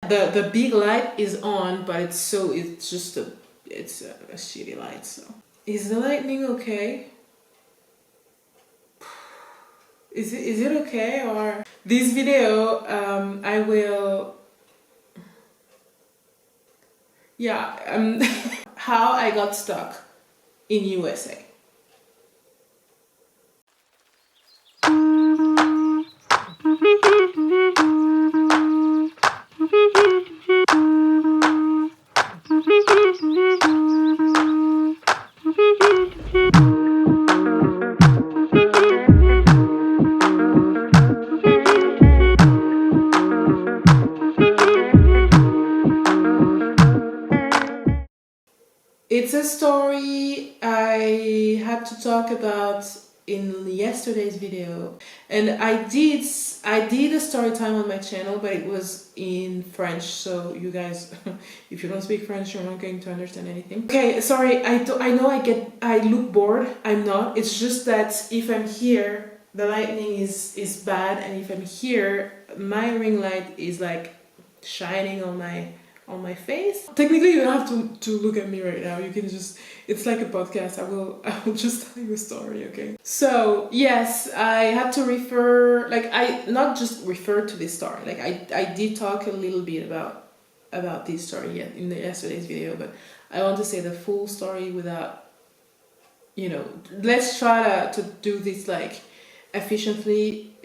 The big light is on, but it's just a shitty light. So is the lightning okay? Is it okay? Or this video I will, yeah, how I got stuck in USA. It's a story I had to talk about in yesterday's video, and I did a story time on my channel, but it was in French, so you guys, if you don't speak French, you're not going to understand anything. Okay, sorry, I know I look bored. I'm not. It's just that if I'm here, the lightning is bad, and if I'm here, my ring light is like shining on my face. Technically you don't have to look at me right now. You can just, it's like a podcast. I will just tell you a story, okay? So yes, I had to refer, like, I not just refer to this story, like I did talk a little bit about this story in yesterday's video, but I want to say the full story without, you know, let's try to do this like efficiently.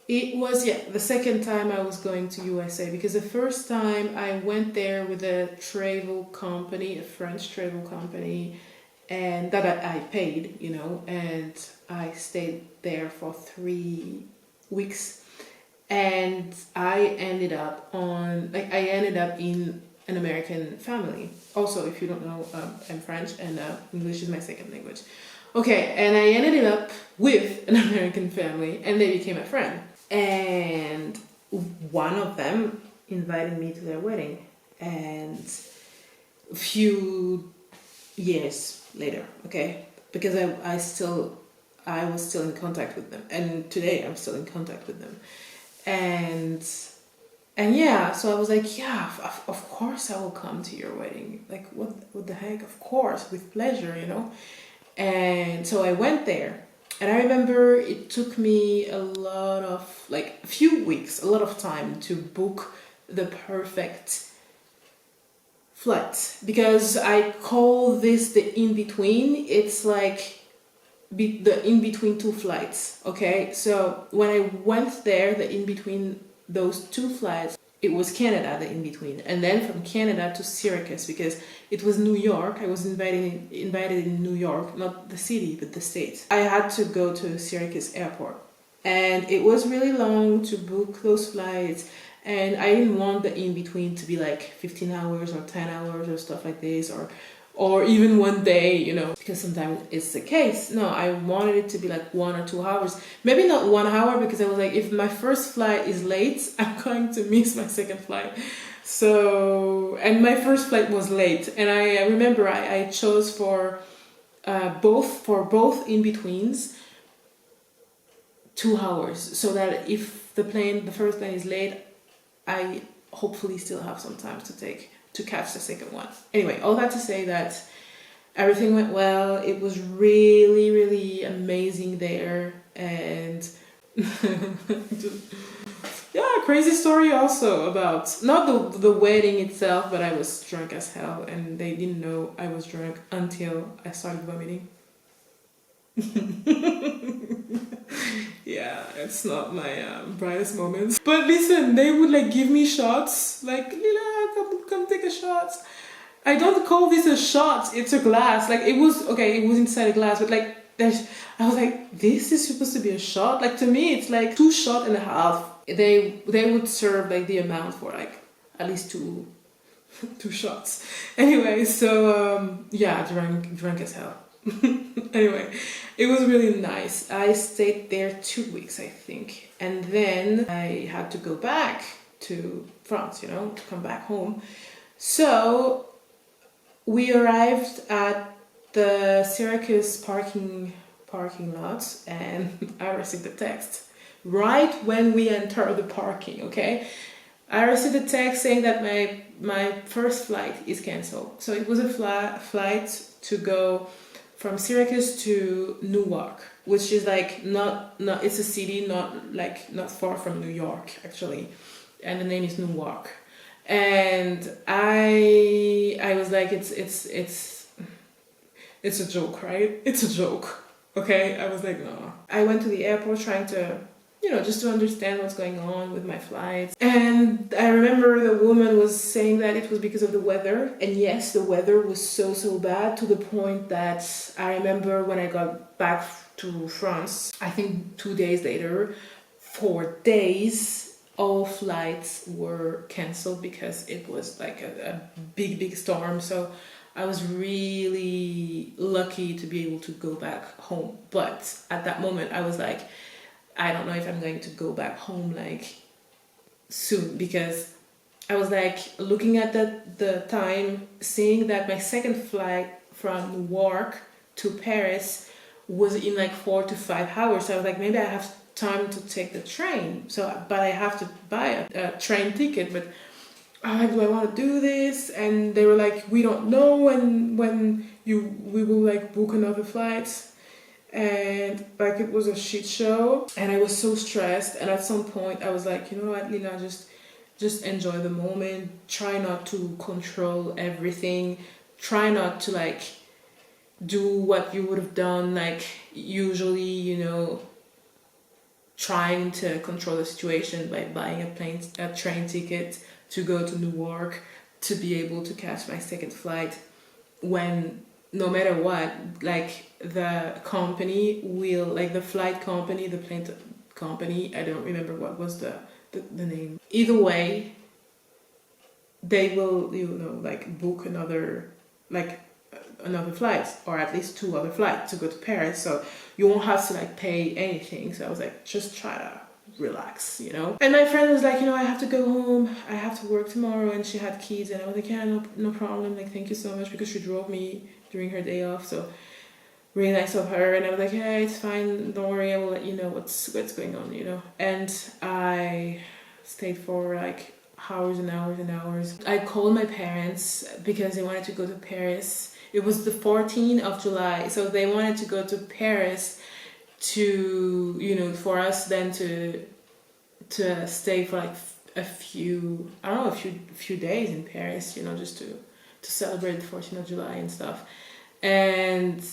It was, the second time I was going to USA, because the first time I went there with a travel company, a French travel company, and that I paid, you know, and I stayed there for 3 weeks, and I ended up in an American family. Also, if you don't know, I'm French, and English is my second language. Okay, and I ended up with an American family, and they became a friend. And one of them invited me to their wedding, and a few years later, okay, because I was still in contact with them, and today I'm still in contact with them, and yeah, so I was like, yeah, of course I will come to your wedding, like what the heck, of course, with pleasure, you know. And so I went there. And I remember it took me a few weeks, a lot of time to book the perfect flight, because I call this the in-between. It's like the in-between two flights, okay? So when I went there, the in-between those two flights, it was Canada, the in-between, and then from Canada to Syracuse, because it was New York. I was invited in New York, not the city, but the state. I had to go to Syracuse airport, and it was really long to book those flights, and I didn't want the in-between to be like 15 hours or 10 hours or stuff like this, or even one day, you know, because sometimes it's the case. No, I wanted it to be like 1 or 2 hours. Maybe not 1 hour, because I was like, if my first flight is late, I'm going to miss my second flight. So, and my first flight was late, and I remember I chose for both in-betweens 2 hours, so that if the first plane is late, I hopefully still have some time to catch the second one. Anyway, all that to say that everything went well. It was really, really amazing there, and crazy story also about not the wedding itself, but I was drunk as hell, and they didn't know I was drunk until I started vomiting. Yeah, it's not my brightest moments. But listen, they would like give me shots, like, Lila, come take a shot. I don't call this a shot, it's a glass. Like, it was inside a glass, but like, I was like, this is supposed to be a shot? Like, to me, it's like 2.5 shots. They would serve like the amount for like at least two shots. Anyway, so drunk as hell. Anyway, it was really nice. I stayed there 2 weeks, I think, and then I had to go back to France, you know, to come back home. So we arrived at the Syracuse parking lot, and I received a text right when we enter the parking, okay? I received a text saying that my first flight is canceled. So it was a flight to go from Syracuse to Newark, which is like not it's a city not far from New York actually, and the name is Newark. And I was like, it's a joke, right? It's a joke. Okay, I was like, no. I went to the airport trying to, just to understand what's going on with my flights. And I remember the woman was saying that it was because of the weather. And yes, the weather was so bad, to the point that I remember when I got back to France, I think 2 days later, for days, all flights were canceled because it was like a big storm. So I was really lucky to be able to go back home. But at that moment, I was like, I don't know if I'm going to go back home like soon, because I was like looking at the time, seeing that my second flight from Newark to Paris was in like 4 to 5 hours. So I was like, maybe I have time to take the train. But I have to buy a train ticket. But I'm like, do I want to do this? And they were like, we don't know when we will like book another flight. And like it was a shit show, and I was so stressed. And at some point I was like, you know what, Lina, just enjoy the moment. Try not to control everything. Try not to like do what you would have done like usually, trying to control the situation by buying a train ticket to go to Newark to be able to catch my second flight, when no matter what, like the company will, like the flight company, the plane company, I don't remember what was the name. Either way, they will, like book another flight, or at least 2 other flights to go to Paris. So you won't have to like pay anything. So I was like, just try to relax, And my friend was like, I have to go home. I have to work tomorrow. And she had kids. And I was like, yeah, no problem. Like, thank you so much, because she drove me during her day off. So really nice of her. And I was like, yeah, it's fine. Don't worry. I will let you know what's going on, And I stayed for like hours and hours and hours. I called my parents because they wanted to go to Paris. It was the 14th of July. So they wanted to go to Paris to, for us then to stay for like a few days in Paris, just to celebrate the 14th of July and stuff. And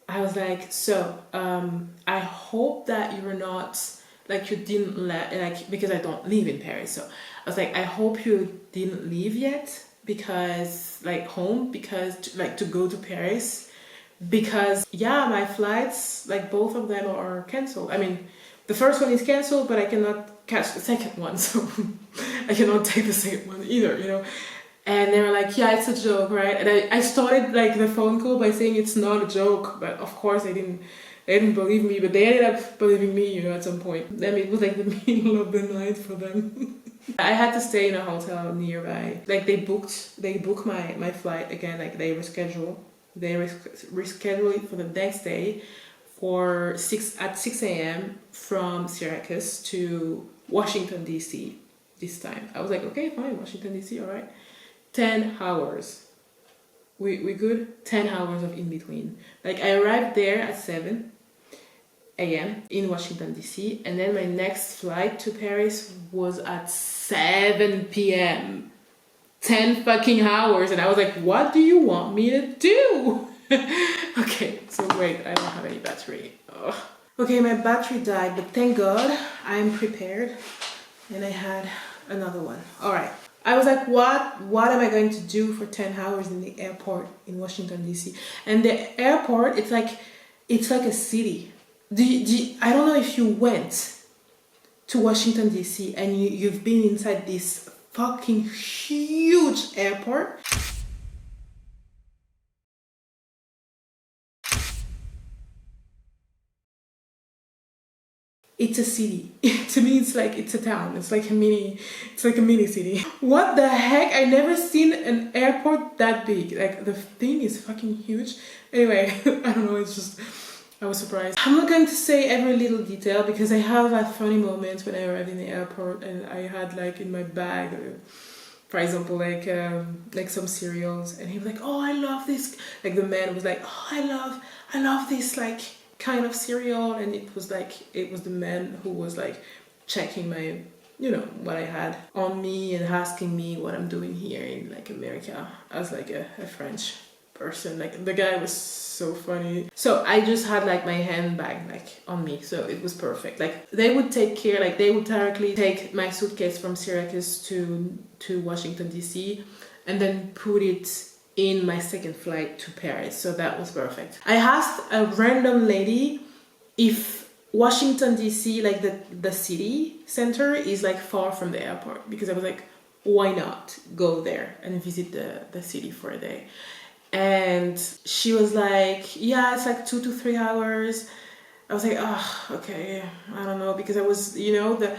I was like, so I hope that you were not like, you didn't because I don't live in Paris. So I was like, I hope you didn't leave yet, because like home, because to go to Paris, because my flights, like both of them are canceled. I mean, the first one is canceled, but I cannot catch the second one, so I cannot take the second one either, And they were like, yeah, it's a joke, right? And I started like the phone call by saying it's not a joke, but of course they didn't believe me, but they ended up believing me, at some point. I mean, it was like the middle of the night for them. I had to stay in a hotel nearby. Like they booked my flight again, like they rescheduled it for the next day for 6 a.m. from Syracuse to Washington DC this time. I was like, okay, fine, Washington DC, all right. 10 hours. We good? 10 hours of in between. Like I arrived there at 7 a.m. in Washington DC, and then my next flight to Paris was at 7 p.m. 10 fucking hours, and I was like, what do you want me to do? Okay, so wait, I don't have any battery. Ugh. Okay, my battery died, but thank God I'm prepared, and I had another one. All right. I was like, what am I going to do for 10 hours in the airport in Washington DC? And the airport, it's like a city. I don't know if you went to Washington DC and you've been inside this fucking huge airport. It's a city. To me, it's a town. It's like a mini city. What the heck? I never seen an airport that big. Like the thing is fucking huge. Anyway, I don't know. It's just I was surprised. I'm not going to say every little detail because I have had funny moments when I arrived in the airport and I had like in my bag, for example, like some cereals, and he was like, "Oh, I love this." Like the man was like, "Oh, I love this like kind of cereal," and it was the man who was like checking my, what I had on me and asking me what I'm doing here in like America as like a French person. Like the guy was so funny. So I just had like my handbag like on me, so it was perfect. Like they would take care, like they would directly take my suitcase from Syracuse to Washington DC and then put it in my second flight to Paris. So that was perfect. I asked a random lady if Washington DC, like the city center, is like far from the airport, because I was like, why not go there and visit the city for a day? And she was like, yeah, it's like 2 to 3 hours. I was like, oh, okay, I don't know, because I was, the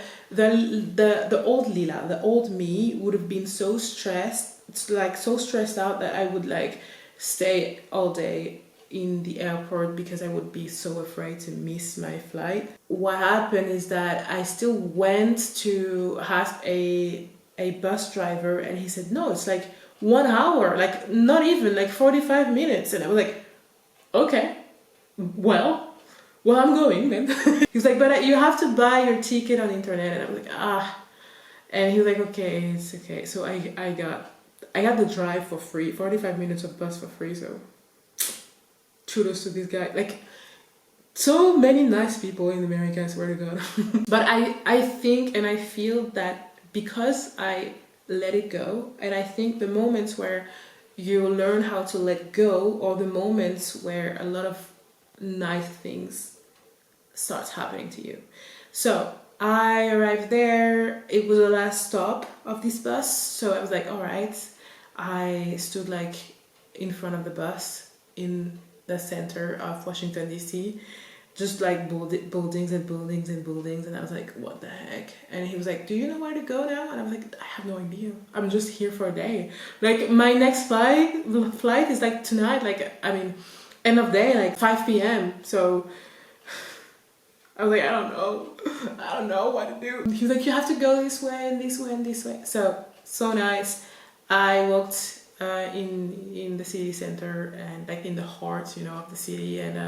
old Lila, the old me would have been so stressed, so stressed out that I would like stay all day in the airport because I would be so afraid to miss my flight. What happened is that I still went to ask a bus driver, and he said, no, it's like 1 hour, like not even like 45 minutes. And I was like, okay, well, I'm going then. He's like, but you have to buy your ticket on internet. And I was like, and he was like, okay, it's okay. So I got the drive for free, 45 minutes of bus for free. So kudos to this guy. Like, so many nice people in America, I swear to God. But I think and I feel that because I let it go, and I think the moments where you learn how to let go are the moments where a lot of nice things starts happening to you. So I arrived there. It was the last stop of this bus, so I was like, all right. I stood like in front of the bus in the center of Washington DC, just like buildings and buildings and buildings, and I was like, what the heck? And he was like, do you know where to go now? And I was like, I have no idea, I'm just here for a day. Like my next flight is like tonight, like I mean end of day, like 5 p.m. So I was like, I don't know what to do. He was like, you have to go this way and this way and this way. So nice. I walked in the city center and like in the heart, of the city, and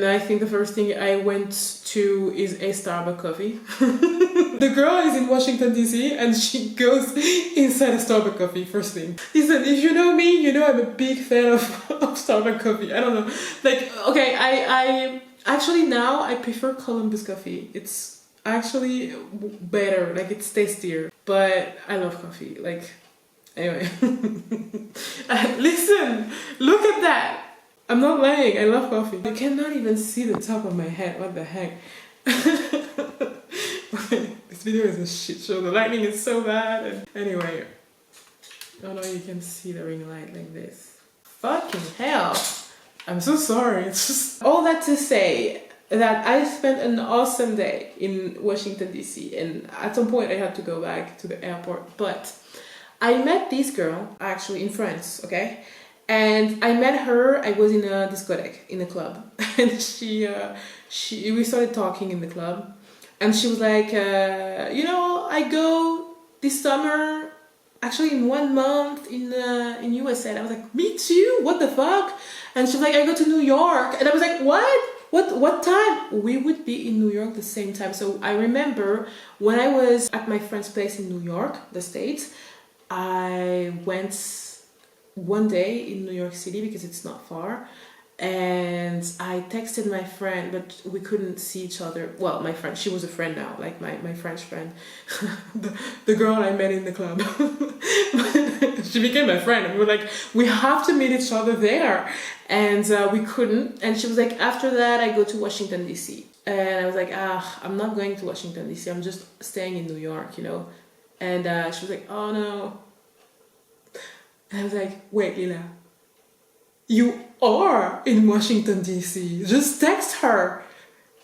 I think the first thing I went to is a Starbucks coffee. The girl is in Washington DC and she goes inside a Starbucks coffee first thing. He said, if you know me, you know I'm a big fan of Starbucks coffee. I don't know. Like, okay, I actually now I prefer Columbus coffee. It's actually better, like it's tastier. But I love coffee. Like, anyway. Listen, look at that. I'm not lying, I love coffee. I cannot even see the top of my head, what the heck. This video is a shit show, the lighting is so bad. And anyway, oh no, you can see the ring light like this. Fucking hell, I'm so sorry. It's just all that to say that I spent an awesome day in Washington DC, and at some point I had to go back to the airport, but I met this girl actually in France, okay? And I met her, I was in a discotheque, in a club. And we started talking in the club. And she was like, I go this summer, actually in 1 month in USA. And I was like, me too, what the fuck? And she was like, I go to New York. And I was like, what time? We would be in New York the same time. So I remember when I was at my friend's place in New York, the States, I went one day in New York City because it's not far, and I texted my friend, but we couldn't see each other. Well, my friend, she was a friend now, like my French friend, the girl I met in the club. She became my friend, and we were like, we have to meet each other there, and we couldn't. And she was like, after that I go to Washington DC, and I was like, I'm not going to Washington DC, I'm just staying in New York, And she was like, oh no. And I was like, wait, Lila, you are in Washington DC. Just text her.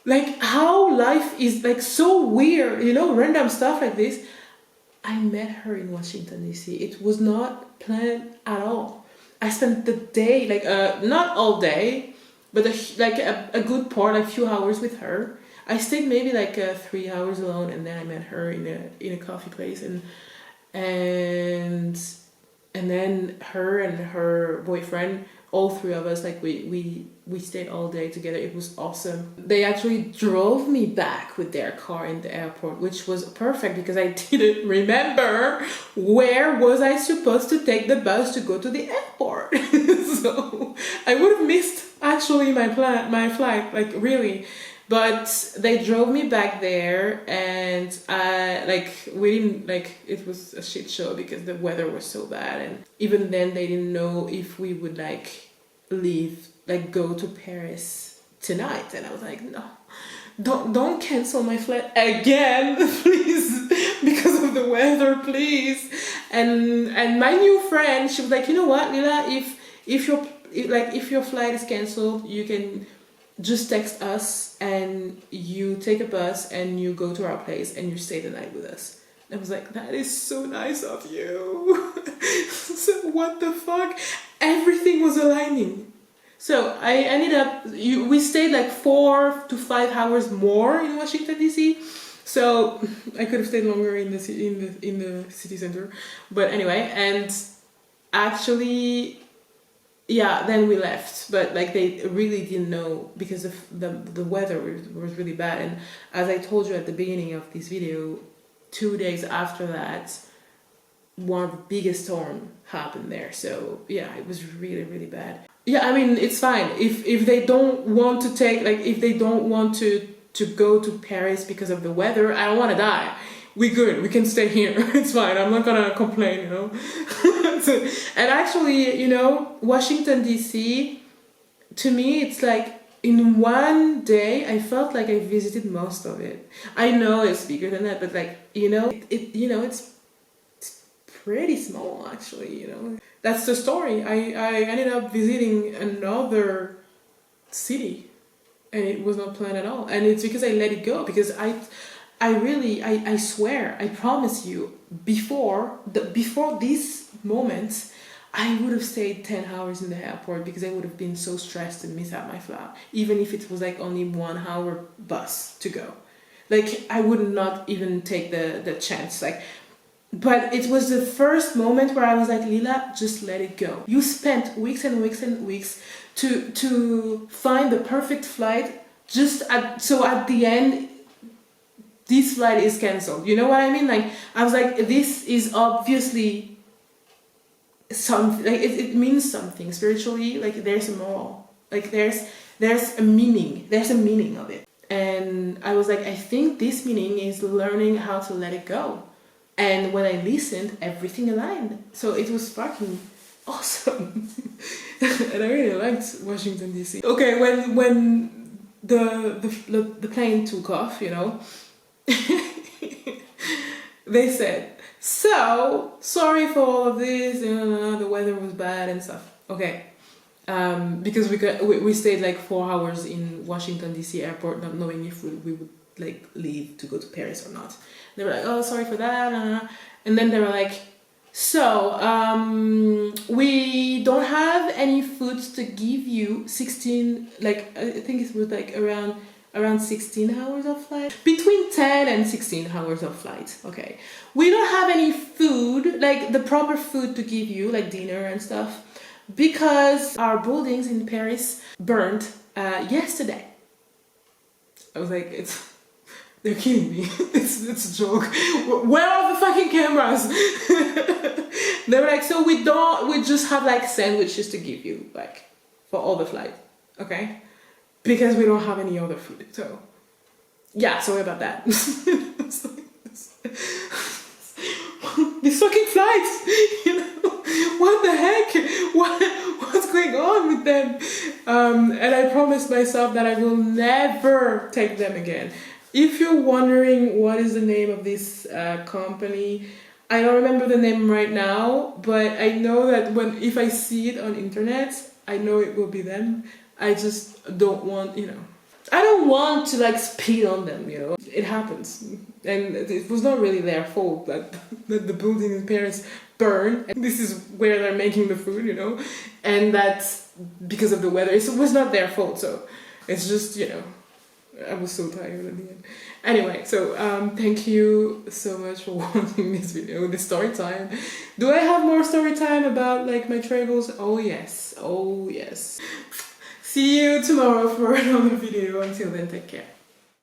Like, how life is like so weird, random stuff like this. I met her in Washington DC. It was not planned at all. I spent the day, like, not all day, but a good part, like few hours with her. I stayed maybe like 3 hours alone, and then I met her in a coffee place, and then her and her boyfriend, all three of us, like we stayed all day together. It was awesome. They actually drove me back with their car in the airport, which was perfect because I didn't remember where was I supposed to take the bus to go to the airport. So I would have missed actually my flight, like really. But they drove me back there, and we didn't, like, it was a shit show because the weather was so bad, and even then they didn't know if we would like leave, like go to Paris tonight. And I was like, no, don't cancel my flight again, please, because of the weather, please. And my new friend, she was like, you know what, Lila, if your flight is canceled, you can just text us and you take a bus and you go to our place and you stay the night with us. I was like, that is so nice of you. So what the fuck? Everything was aligning. So I ended up, we stayed like 4 to 5 hours more in Washington DC. So I could have stayed longer in the city center. But anyway, and actually, yeah, then we left, but like they really didn't know because of the weather was really bad. And as I told you at the beginning of this video, 2 days after that, one of the biggest storm happened there. So yeah, it was really, really bad. Yeah, I mean, it's fine if they don't want to take, like, if they don't want to go to Paris because of the weather. I don't want to die. We good. We can stay here. It's fine. I'm not gonna complain, you know. And actually, you know, Washington DC, to me, it's like in one day I felt like I visited most of it. I know it's bigger than that, but like, you know, it's pretty small actually. You know, that's the story. I ended up visiting another city, and it was not planned at all. And it's because I let it go, because I swear, I promise you, before this moment, I would have stayed 10 hours in the airport because I would have been so stressed to miss out my flight, even if it was like only 1 hour bus to go. Like, I would not even take the chance. Like, but it was the first moment where I was like, Lila, just let it go. You spent weeks and weeks and weeks to find the perfect flight, so at the end, this flight is cancelled. You know what I mean? Like, I was like, this is obviously something, like it means something spiritually. Like, there's a moral, like there's a meaning of it. And I was like, I think this meaning is learning how to let it go. And when I listened, everything aligned. So it was fucking awesome. And I really liked Washington DC. Okay, when the plane took off, you know, they said, so sorry for all of this, the weather was bad and stuff. Okay, because we stayed like 4 hours in Washington DC airport, not knowing if we would like leave to go to Paris or not. They were like, oh, sorry for that, and then they were like, so we don't have any foods to give you. 16, like I think it was like around 16 hours of flight, between 10 and 16 hours of flight. Okay, we don't have any food, like the proper food to give you, like dinner and stuff, because our buildings in Paris burned yesterday. I was like, they're kidding me. It's a joke. Where are the fucking cameras? They were like, so we just have like sandwiches to give you, like, for all the flight, okay? Because we don't have any other food. So yeah, sorry about that. These fucking flights, you know, what the heck? What's going on with them? And I promised myself that I will never take them again. If you're wondering what is the name of this company, I don't remember the name right now, but I know that if I see it on internet, I know it will be them. I just don't want, you know. I don't want to like speed on them, you know. It happens, and it was not really their fault that, that the building in Paris burned. And this is where they're making the food, you know, and that's because of the weather. It was not their fault, so it's just, you know, I was so tired at the end. Anyway, so thank you so much for watching this video, this story time. Do I have more story time about like my travels? Oh yes, oh yes. See you tomorrow for another video. Until then, take care.